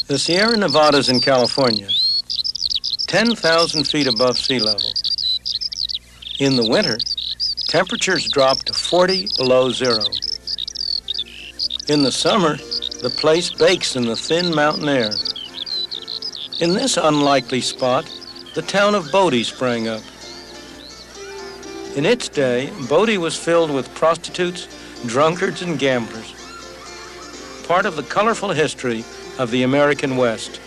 The Sierra Nevadas in California, 10,000 feet above sea level. In the winter, temperatures drop to 40 below zero. In the summer, the place bakes in the thin mountain air. In this unlikely spot, the town of Bodie sprang up. In its day, Bodie was filled with prostitutes, drunkards, and gamblers, part of the colorful history of the American West.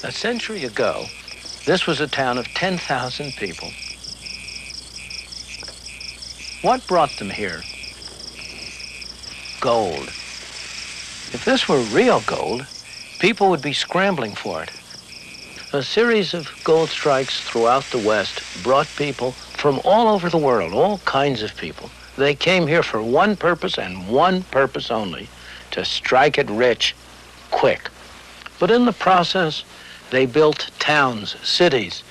A century ago, this was a town of 10,000 people. What brought them here? Gold. If this were real gold, people would be scrambling for it. A series of gold strikes throughout the West brought people from all over the world, all kinds of people. They came here for one purpose and one purpose only, to strike it rich, quick. But in the process, they built towns, cities,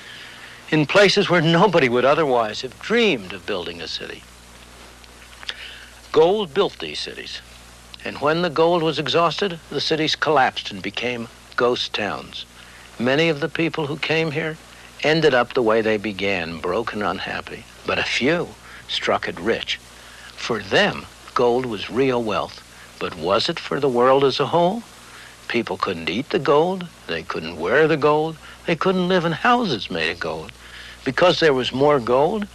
in places where nobody would otherwise have dreamed of building a city. Gold built these cities, and when the gold was exhausted, the cities collapsed and became ghost towns. Many of the people who came here ended up the way they began, broke and unhappy, but a few struck it rich. For them, gold was real wealth, but was it for the world as a whole? People couldn't eat the gold, they couldn't wear the gold, they couldn't live in houses made of gold. Because there was more gold,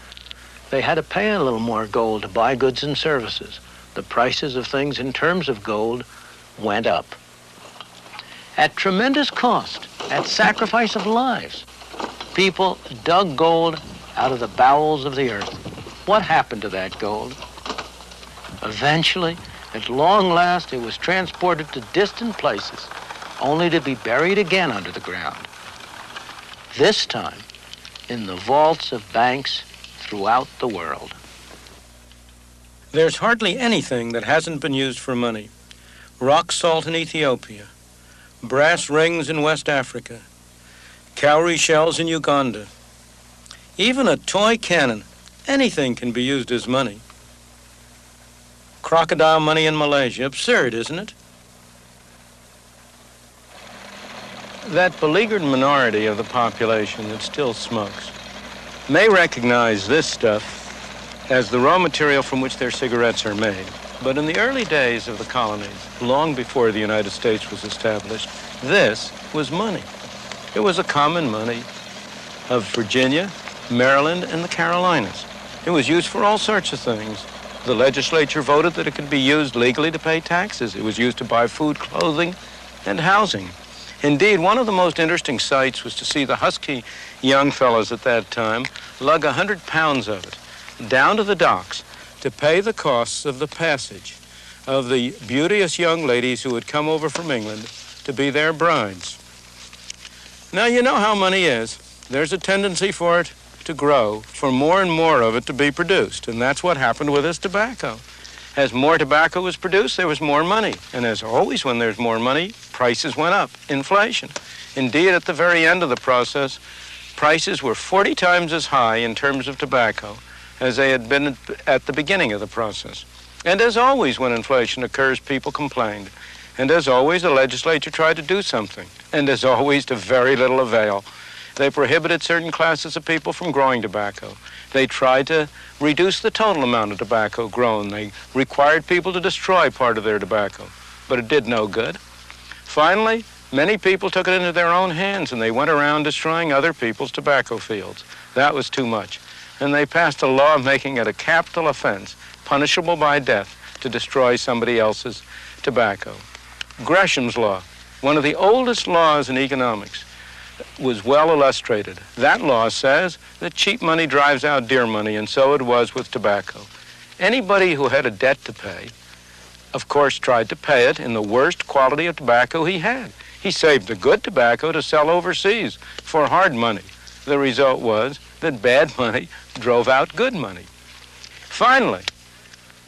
they had to pay a little more gold to buy goods and services. The prices of things in terms of gold went up. At tremendous cost, at sacrifice of lives, people dug gold out of the bowels of the earth. What happened to that gold? Eventually, at long last, it was transported to distant places, only to be buried again under the ground. This time, in the vaults of banks throughout the world. There's hardly anything that hasn't been used for money. Rock salt in Ethiopia, brass rings in West Africa, cowrie shells in Uganda. Even a toy cannon, anything can be used as money. Crocodile money in Malaysia. Absurd, isn't it? That beleaguered minority of the population that still smokes may recognize this stuff as the raw material from which their cigarettes are made. But in the early days of the colonies, long before the United States was established, this was money. It was a common money of Virginia, Maryland, and the Carolinas. It was used for all sorts of things. The legislature voted that it could be used legally to pay taxes. It was used to buy food, clothing, and housing. Indeed, one of the most interesting sights was to see the husky young fellows at that time lug 100 pounds of it down to the docks to pay the costs of the passage of the beauteous young ladies who had come over from England to be their brides. Now, you know how money is. There's a tendency for it to grow, for more and more of it to be produced, and that's what happened with this tobacco. As more tobacco was produced, there was more money, and as always when there's more money, prices went up, inflation. Indeed, at the very end of the process, prices were 40 times as high in terms of tobacco as they had been at the beginning of the process. And as always when inflation occurs, people complained. And as always, the legislature tried to do something. And as always, to very little avail. They prohibited certain classes of people from growing tobacco. They tried to reduce the total amount of tobacco grown. They required people to destroy part of their tobacco, but it did no good. Finally, many people took it into their own hands, and they went around destroying other people's tobacco fields. That was too much. And they passed a law making it a capital offense, punishable by death, to destroy somebody else's tobacco. Gresham's law, one of the oldest laws in economics, was well illustrated. That law says that cheap money drives out dear money, and so it was with tobacco. Anybody who had a debt to pay, of course, tried to pay it in the worst quality of tobacco he had. He saved the good tobacco to sell overseas for hard money. The result was that bad money drove out good money. Finally,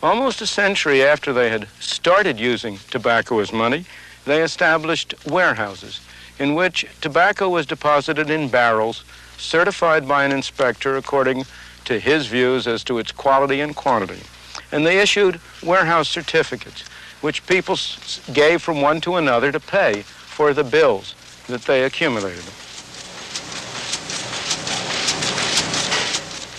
almost a century after they had started using tobacco as money, they established warehouses in which tobacco was deposited in barrels certified by an inspector according to his views as to its quality and quantity. And they issued warehouse certificates, which people gave from one to another to pay for the bills that they accumulated.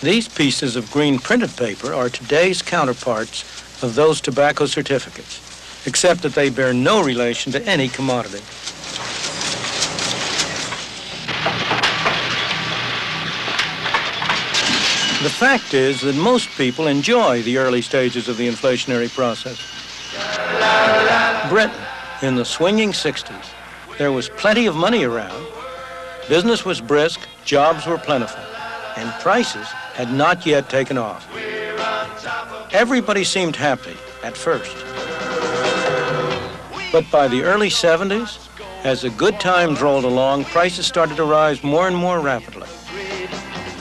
These pieces of green printed paper are today's counterparts of those tobacco certificates, except that they bear no relation to any commodity. The fact is that most people enjoy the early stages of the inflationary process. Britain, in the swinging 60s, there was plenty of money around. Business was brisk, jobs were plentiful, and prices had not yet taken off. Everybody seemed happy at first. But by the early 70s, as the good times rolled along, prices started to rise more and more rapidly.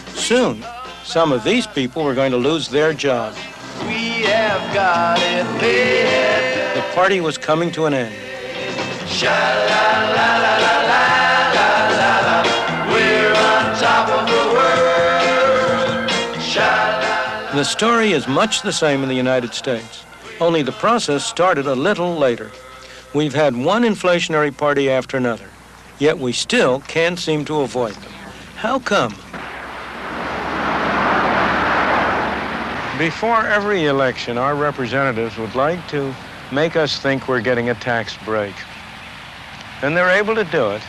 Soon, some of these people were going to lose their jobs. We have got it made. The party was coming to an end. Sha-la-la-la-la-la-la-la. We're on top of the world. Sha-la-la. The story is much the same in the United States, only the process started a little later. We've had one inflationary party after another, yet we still can't seem to avoid them. How come? Before every election, our representatives would like to make us think we're getting a tax break. And they're able to do it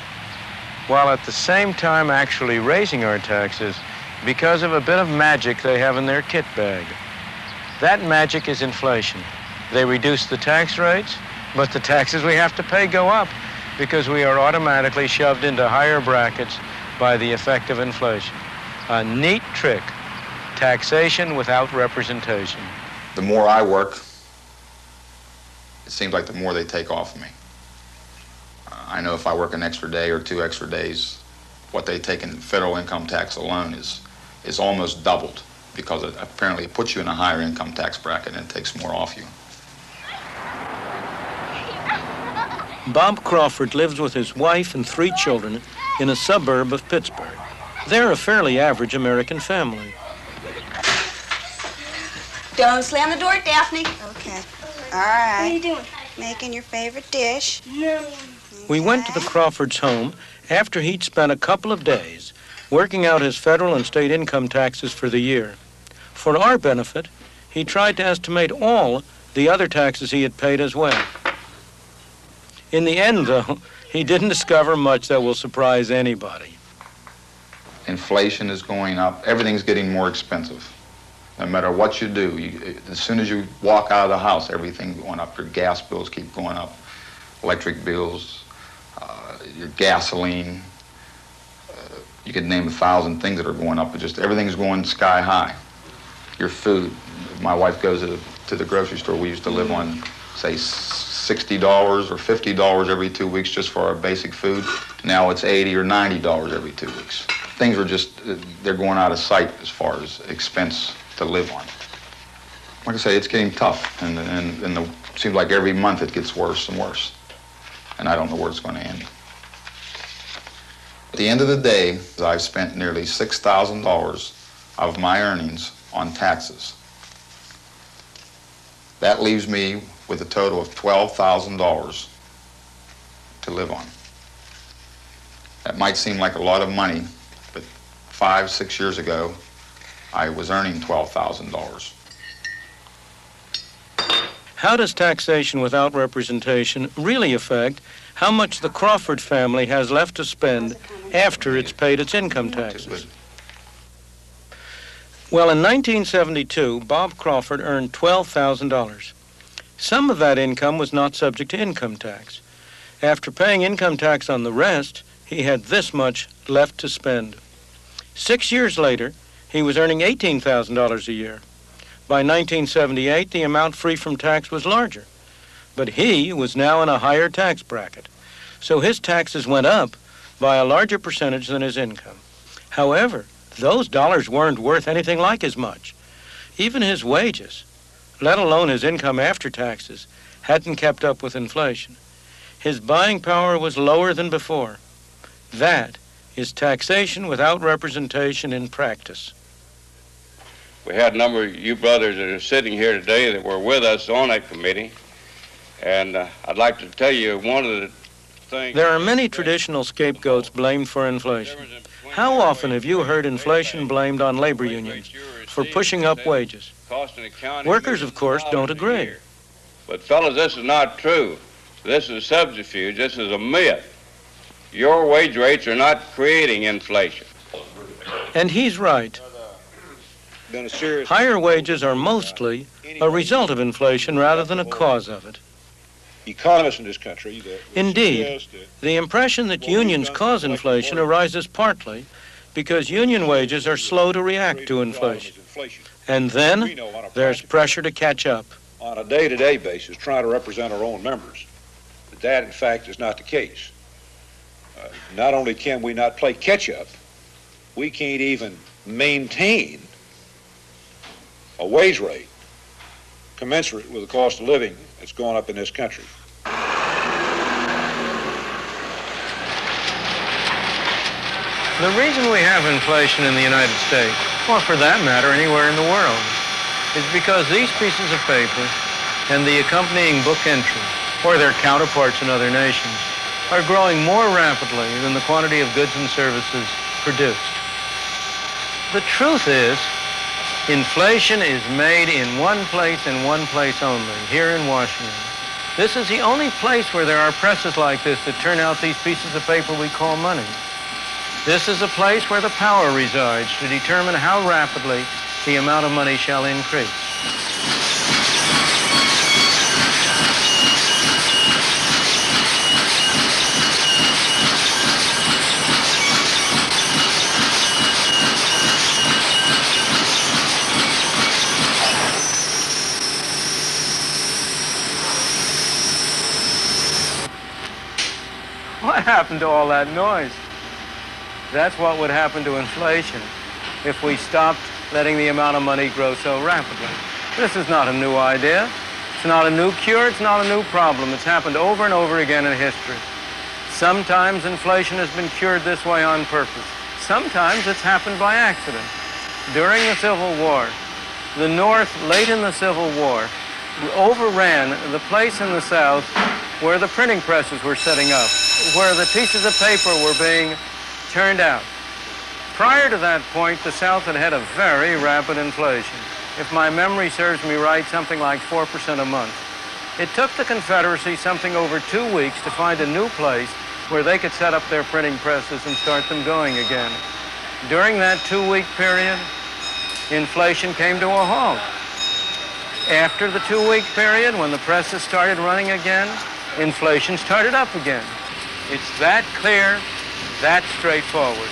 while at the same time actually raising our taxes because of a bit of magic they have in their kit bag. That magic is inflation. They reduce the tax rates, but the taxes we have to pay go up because we are automatically shoved into higher brackets by the effect of inflation. A neat trick. Taxation without representation. The more I work, it seems like the more they take off of me. I know if I work an extra day or 2 extra days, what they take in federal income tax alone is almost doubled because it apparently puts you in a higher income tax bracket and takes more off you. Bob Crawford lives with his wife and 3 children in a suburb of Pittsburgh. They're a fairly average American family. Don't slam the door, Daphne. Okay. All right. What are you doing? Making your favorite dish. We went to the Crawfords' home after he'd spent a couple of days working out his federal and state income taxes for the year. For our benefit, he tried to estimate all the other taxes he had paid as well. In the end, though, he didn't discover much that will surprise anybody. Inflation is going up. Everything's getting more expensive. No matter what you do, as soon as you walk out of the house, everything's going up. Your gas bills keep going up, electric bills, your gasoline. You could name 1,000 things that are going up, but just everything's going sky high. Your food. My wife goes to the grocery store. We used to live on, say, $60 or $50 every 2 weeks just for our basic food. Now it's $80 or $90 every 2 weeks. Things are just, they're going out of sight as far as expense to live on. Like I say, it's getting tough, and it seems like every month it gets worse and worse, and I don't know where it's going to end. At the end of the day, I've spent nearly $6,000 of my earnings on taxes. That leaves me with a total of $12,000 to live on. That might seem like a lot of money, but 5, 6 years ago, I was earning $12,000. How does taxation without representation really affect how much the Crawford family has left to spend after it's paid its income taxes? Well, in 1972, Bob Crawford earned $12,000. Some of that income was not subject to income tax. After paying income tax on the rest, he had this much left to spend. 6 years later, he was earning $18,000 a year. By 1978, the amount free from tax was larger, but he was now in a higher tax bracket, so his taxes went up by a larger percentage than his income. However, those dollars weren't worth anything like as much. Even his wages, let alone his income after taxes, hadn't kept up with inflation. His buying power was lower than before. That is taxation without representation in practice. We had a number of you brothers that are sitting here today that were with us on that committee, and I'd like to tell you one of the things... There are many traditional scapegoats blamed for inflation. How often have you heard inflation blamed on labor unions for pushing up wages? Workers, of course, don't agree. But fellas, this is not true. This is a subterfuge. This is a myth. Your wage rates are not creating inflation. And he's right. Higher wages are mostly a result of inflation rather than a cause of it. Economists in this country... Indeed, the impression that unions cause inflation arises partly because union wages are slow to react to inflation. And then there's pressure to catch up. On a day-to-day basis, trying to represent our own members. But that, in fact, is not the case. Not only can we not play catch-up, we can't even maintain a wage rate commensurate with the cost of living that's gone up in this country. The reason we have inflation in the United States, or for that matter anywhere in the world, is because these pieces of paper and the accompanying book entry, or their counterparts in other nations, are growing more rapidly than the quantity of goods and services produced. The truth is, inflation is made in one place and one place only, here in Washington. This is the only place where there are presses like this that turn out these pieces of paper we call money. This is a place where the power resides to determine how rapidly the amount of money shall increase. What happened to all that noise? That's what would happen to inflation if we stopped letting the amount of money grow so rapidly. This is not a new idea. It's not a new cure. It's not a new problem. It's happened over and over again in history. Sometimes inflation has been cured this way on purpose. Sometimes it's happened by accident. During the Civil War, the North, late in the Civil War, overran the place in the South where the printing presses were setting up, where the pieces of paper were being turned out. Prior to that point, the South had had a very rapid inflation. If my memory serves me right, something like 4% a month. It took the Confederacy something over 2 weeks to find a new place where they could set up their printing presses and start them going again. During that 2-week period, inflation came to a halt. After the 2-week period, when the presses started running again, inflation started up again. It's that clear, that straightforward.